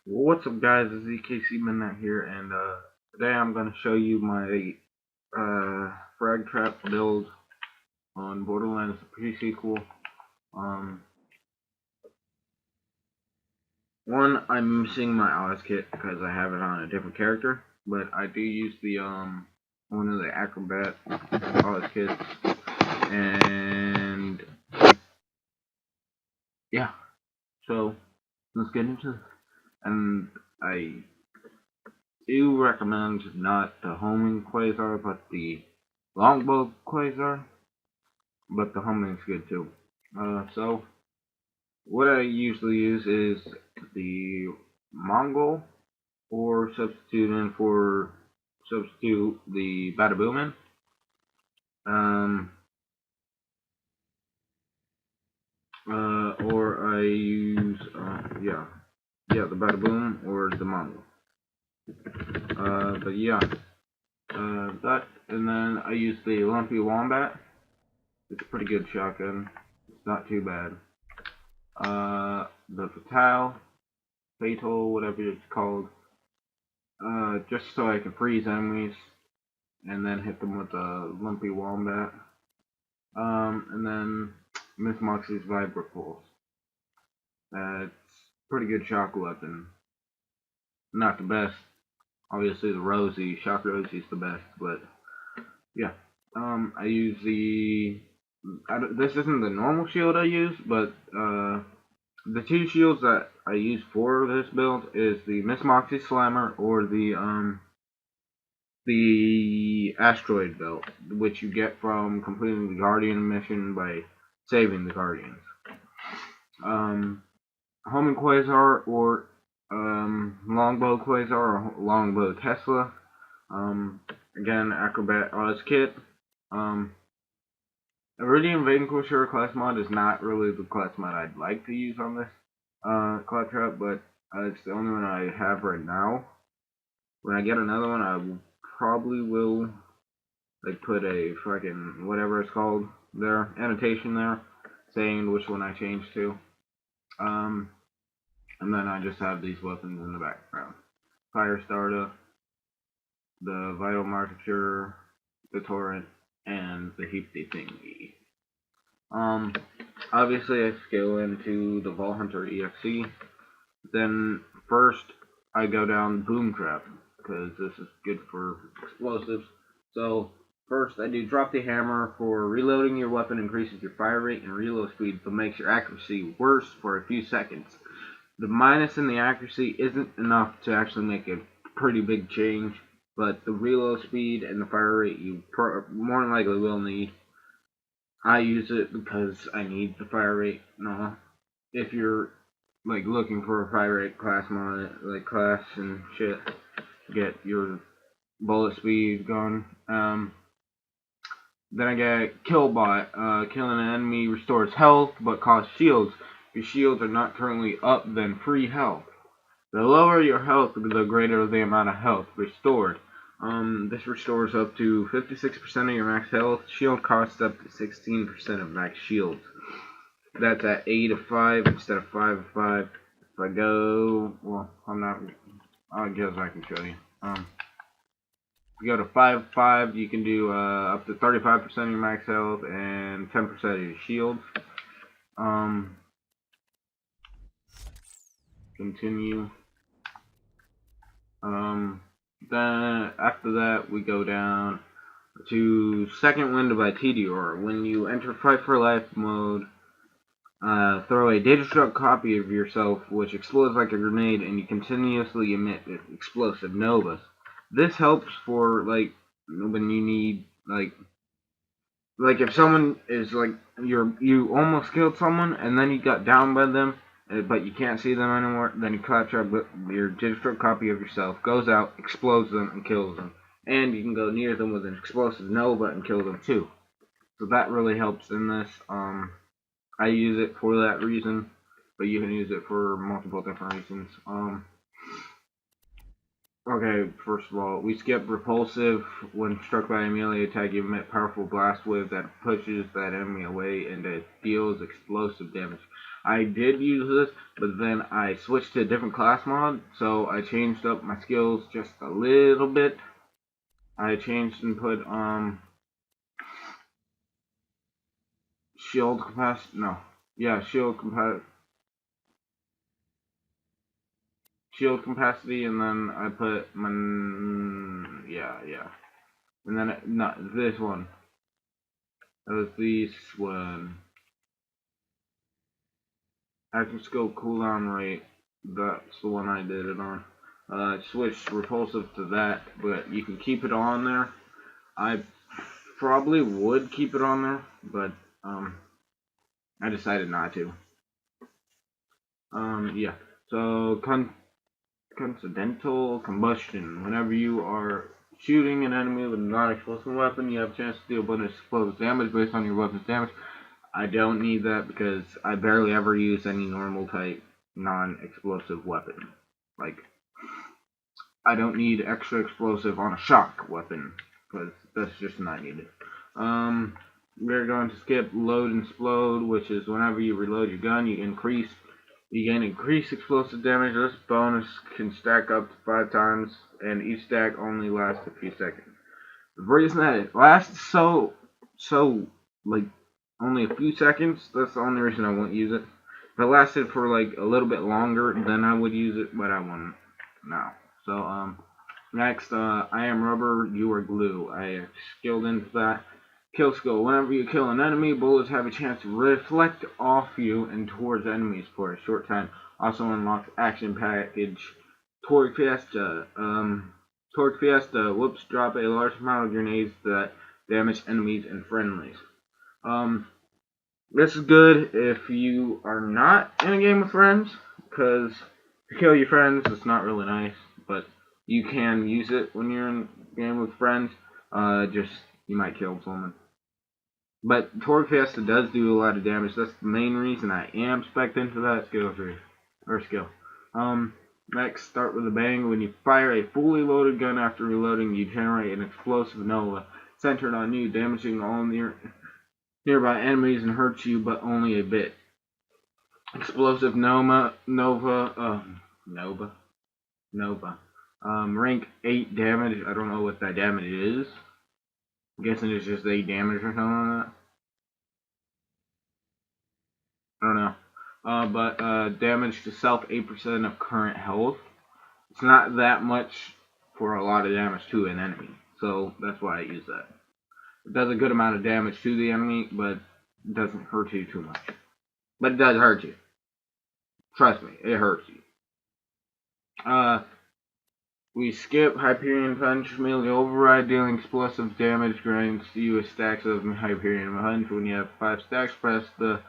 What's up, guys? It's EKC Midnight here, and today I'm going to show you my Fragtrap build on Borderlands pre-sequel. Um, One, I'm missing my Oz kit because I have it on a different character, but I do use the one of the Acrobat Oz kits, and yeah. So let's get into it. And I do recommend not the homing quasar, but the longbow quasar, but the homing's good too. So what I usually use is the Mongol, or substitute the Badabuman. Um, or I use the Badaboom or the Mongol. But yeah, that, and then I use the Lumpy Wombat. It's a pretty good shotgun. It's not too bad. The Fatal, whatever it's called, just so I can freeze enemies and then hit them with a Lumpy Wombat. And then Miss Moxie's Vibra Pulse. It's pretty good shock weapon. Not the best. Obviously, the Shock Rosie's the best, but yeah. I use this isn't the normal shield I use, but the two shields that I use for this build is the Miss Moxie Slammer or the asteroid belt, which you get from completing the Guardian mission by saving the Guardians. Homing Quasar or Longbow Quasar or Longbow Tesla. Again, Acrobat Oz Kit. Iridium Vanquisher class mod is not really the class mod I'd like to use on this Claptrap, but it's the only one I have right now. When I get another one, I probably will like put a fucking whatever it's called there, annotation there, saying which one I changed to. And then I just have these weapons in the background. Firestarter, the Vital Marker, the Torrent, and the Heapty Thingy. Obviously I scale into the Vault Hunter EXE. Then first I go down Boom Trap, because this is good for explosives. So first I do Drop the Hammer. For reloading your weapon increases your fire rate and reload speed, but makes your accuracy worse for a few seconds. The minus in the accuracy isn't enough to actually make a pretty big change, but the reload speed and the fire rate you more than likely will need. I use it because I need the fire rate. No, if you're like looking for a fire rate class mod, like class and shit, get your bullet speed going. Then I get Killbot. Killing an enemy restores health but costs shields. If your shields are not currently up, then free health. The lower your health, the greater the amount of health restored. This restores up to 56% of your max health. Shield costs up to 16% of max shields. That's at 8 of 5 instead of 5 of 5. If I go, well, I'm not, I guess I can show you. If you go to 5 of 5, you can do up to 35% of your max health and 10% of your shields. Continue. Then after that, we go down to Second Wind by Tedior. When you enter Fight for Life mode, throw a Digistruct copy of yourself, which explodes like a grenade, and you continuously emit explosive novas. This helps for like when you need like if someone is like you almost killed someone and then you got down by them, but you can't see them anymore. Then you capture your digital copy of yourself, goes out, explodes them, and kills them. And you can go near them with an explosive nova and kill them too. So that really helps in this. I use it for that reason, but you can use it for multiple different reasons. Okay, first of all, we skip repulsive. When struck by a melee attack, you emit powerful blast wave that pushes that enemy away and it deals explosive damage. I did use this, but then I switched to a different class mod, so I changed up my skills just a little bit. I changed and put shield capacity. No, yeah, shield capacity, and then I put my yeah, and then not this one. That was this one. Active skill cooldown rate. That's the one I did it on. I switched repulsive to that, but you can keep it on there. I probably would keep it on there, but I decided not to. Yeah. So coincidental combustion. Whenever you are shooting an enemy with a non-explosive weapon, you have a chance to deal bonus explosive damage based on your weapon's damage. I don't need that because I barely ever use any normal type non-explosive weapon. Like, I don't need extra explosive on a shock weapon because that's just not needed. We're going to skip load and explode, which is whenever you reload your gun, you gain increased explosive damage. This bonus can stack up to 5 times, and each stack only lasts a few seconds. The reason that it lasts so like only a few seconds, that's the only reason I won't use it. If it lasted for like a little bit longer, then I would use it, but I won't now. So next, I am rubber, you are glue. I skilled into that. Kill skill. Whenever you kill an enemy, bullets have a chance to reflect off you and towards enemies for a short time. Also unlocks action package Torque Fiesta. Torque Fiesta. Whoops, drop a large amount of grenades that damage enemies and friendlies. This is good if you are not in a game with friends, because to kill your friends, it's not really nice, but you can use it when you're in a game with friends. Just, you might kill someone. But Torque Fiesta does do a lot of damage. That's the main reason I am spec'd into that skill. Next, start with a bang. When you fire a fully loaded gun after reloading, you generate an explosive nova centered on you, damaging all nearby enemies and hurts you, but only a bit. Explosive Nova. Rank 8 damage. I don't know what that damage is. I'm guessing it's just 8 damage or something like that. I don't know. But damage to self 8% of current health. It's not that much for a lot of damage to an enemy. So that's why I use that. It does a good amount of damage to the enemy, but it doesn't hurt you too much. But it does hurt you. Trust me, it hurts you. We skip Hyperion Punch, merely override, dealing explosive damage, grants you a stacks of Hyperion Punch. When you have 5 stacks, press the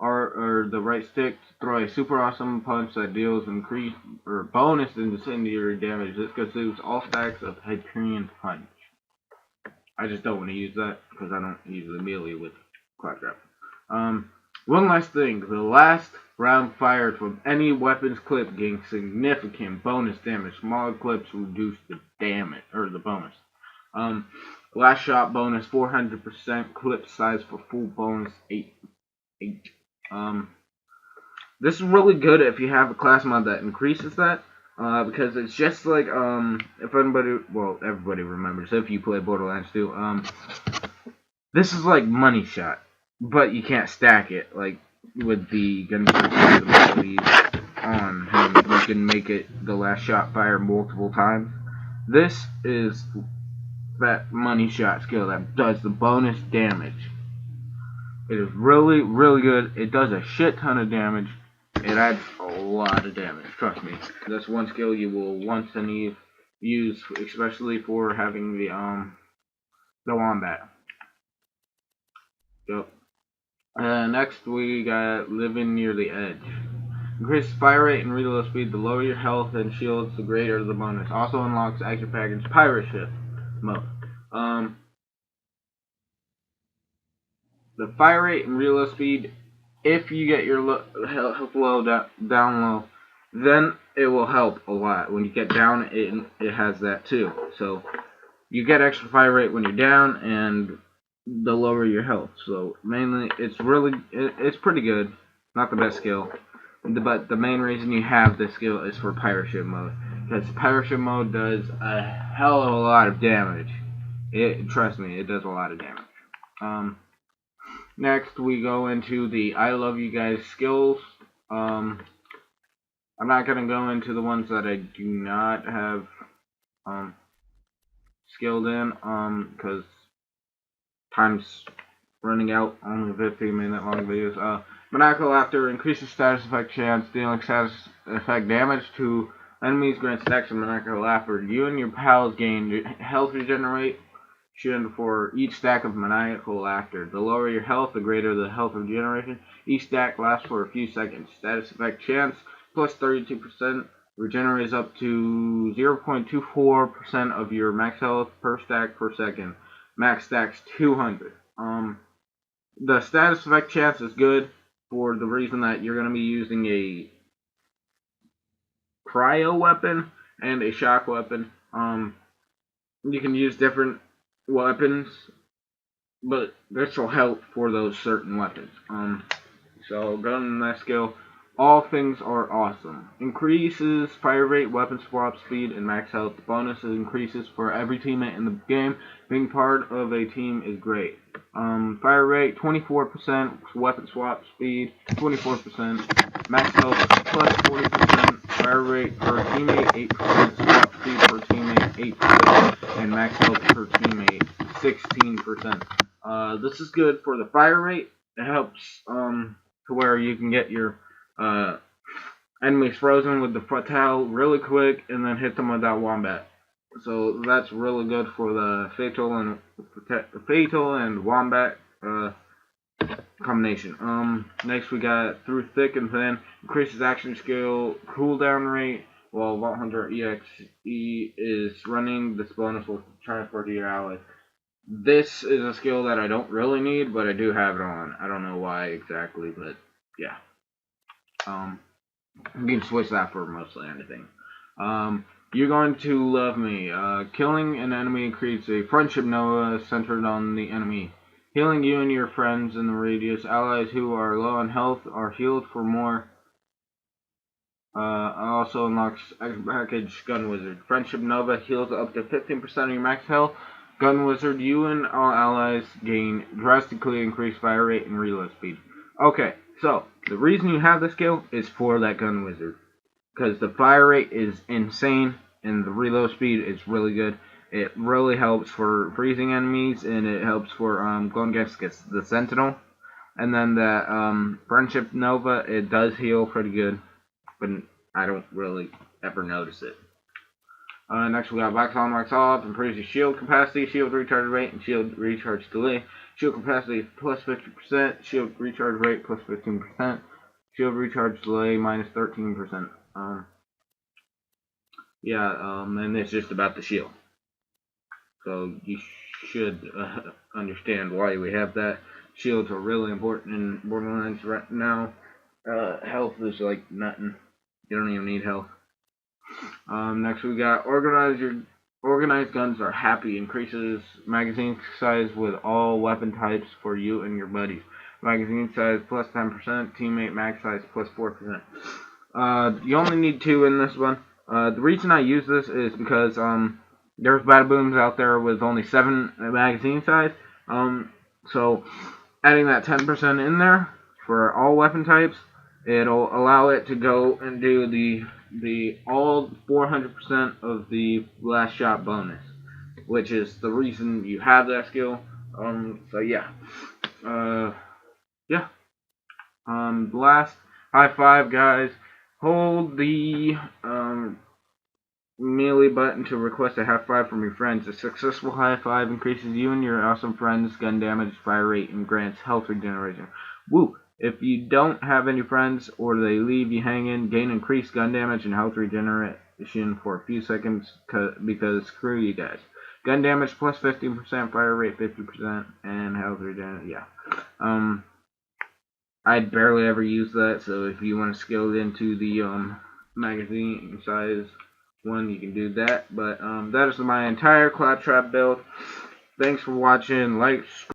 R or the right stick to throw a super awesome punch that deals increased or bonus incendiary damage. This consumes all stacks of Hyperion Punch. I just don't want to use that because I don't usually melee with Fragtrap. One last thing, the last round fired from any weapons clip gains significant bonus damage. Smaller clips reduce the damage or the bonus. Last shot bonus 400%, clip size for full bonus 8. This is really good if you have a class mod that increases that. Because it's just like if everybody remembers if you play Borderlands 2. This is like money shot, but you can't stack it like with the gun abilities on him. You can make it the last shot fire multiple times. This is that money shot skill that does the bonus damage. It is really, really good. It does a shit ton of damage. It adds a lot of damage. Trust me. That's one skill you will once and need use, especially for having the wombat. Yep. Next we got living near the edge. Increase fire rate and reload speed. The lower your health and shields, the greater the bonus. Also unlocks action package pirate ship mode. The fire rate and reload speed. If you get your health low down low, then it will help a lot. When you get down, it has that too. So you get extra fire rate when you're down, and the lower your health. So mainly, it's pretty good. Not the best skill. But the main reason you have this skill is for pirate ship mode. Because pirate ship mode does a hell of a lot of damage. Trust me, it does a lot of damage. Next we go into the I love you guys skills. I'm not gonna go into the ones that I do not have skilled in, because time's running out. Only 15-minute long videos. Maniacal laughter increases status effect chance, dealing status effect damage to enemies, grants stacks of maniacal laughter. You and your pals gain health regenerate for each stack of maniacal laughter. The lower your health, the greater the health regeneration. Each stack lasts for a few seconds. Status effect chance plus 32%. Regenerates up to 0.24% of your max health per stack per second. Max stacks 200. The status effect chance is good for the reason that you're going to be using a cryo weapon and a shock weapon. You can use different weapons, but this will help for those certain weapons. So going to the next skill. All things are awesome. Increases fire rate, weapon swap speed, and max health. Bonuses increases for every teammate in the game. Being part of a team is great. Fire rate 24%, weapon swap speed 24%, max health plus 40%, fire rate per teammate 8%, swap speed per teammate 8%, and max health per teammate 16%. This is good for the fire rate. It helps to where you can get your enemies frozen with the Fragtrap really quick and then hit them with that wombat. So that's really good for the fatal and wombat combination. Next we got through thick and thin, increases action skill cooldown rate while Vault Hunter EXE is running. This bonus will transfer to your allies. This is a skill that I don't really need, but I do have it on. I don't know why exactly, but yeah. You can switch that for mostly anything. You're going to love me. Killing an enemy creates a friendship nova centered on the enemy. Healing you and your friends in the radius. Allies who are low on health are healed for more. Also unlocks extra package Gun Wizard. Friendship Nova heals up to 15% of your max health. Gun Wizard, you and all allies gain drastically increased fire rate and reload speed. Okay, so the reason you have this skill is for that Gun Wizard. Because the fire rate is insane and the reload speed is really good. It really helps for freezing enemies and it helps for going against the Sentinel. And then the Friendship Nova, it does heal pretty good, but I don't really ever notice it. Next we got wax on, wax off, improves your shield capacity, shield recharge rate, and shield recharge delay. Shield capacity plus 50%, shield recharge rate plus 15%, shield recharge delay minus 13%. And it's just about the shield. So you should understand why we have that. Shields are really important in Borderlands right now. Health is like nothing. You don't even need health. Next we got organized guns are happy. Increases magazine size with all weapon types for you and your buddies. Magazine size plus 10%. Teammate max size plus 4%. You only need 2 in this one. The reason I use this is because there's bada booms out there with only 7 magazine size. So adding that 10% in there for all weapon types, it'll allow it to go and do the all 400% of the last shot bonus, which is the reason you have that skill. Last high five, guys. Hold the melee button to request a high five from your friends. A successful high five increases you and your awesome friends' gun damage, fire rate, and grants health regeneration. Woo! If you don't have any friends or they leave you hanging, gain increased gun damage and health regeneration for a few seconds because screw you guys. Gun damage plus 15%, fire rate 50%, and health regeneration. Yeah. I barely ever use that, so if you want to scale it into the magazine size one, you can do that. But that is my entire Fragtrap build. Thanks for watching. Like,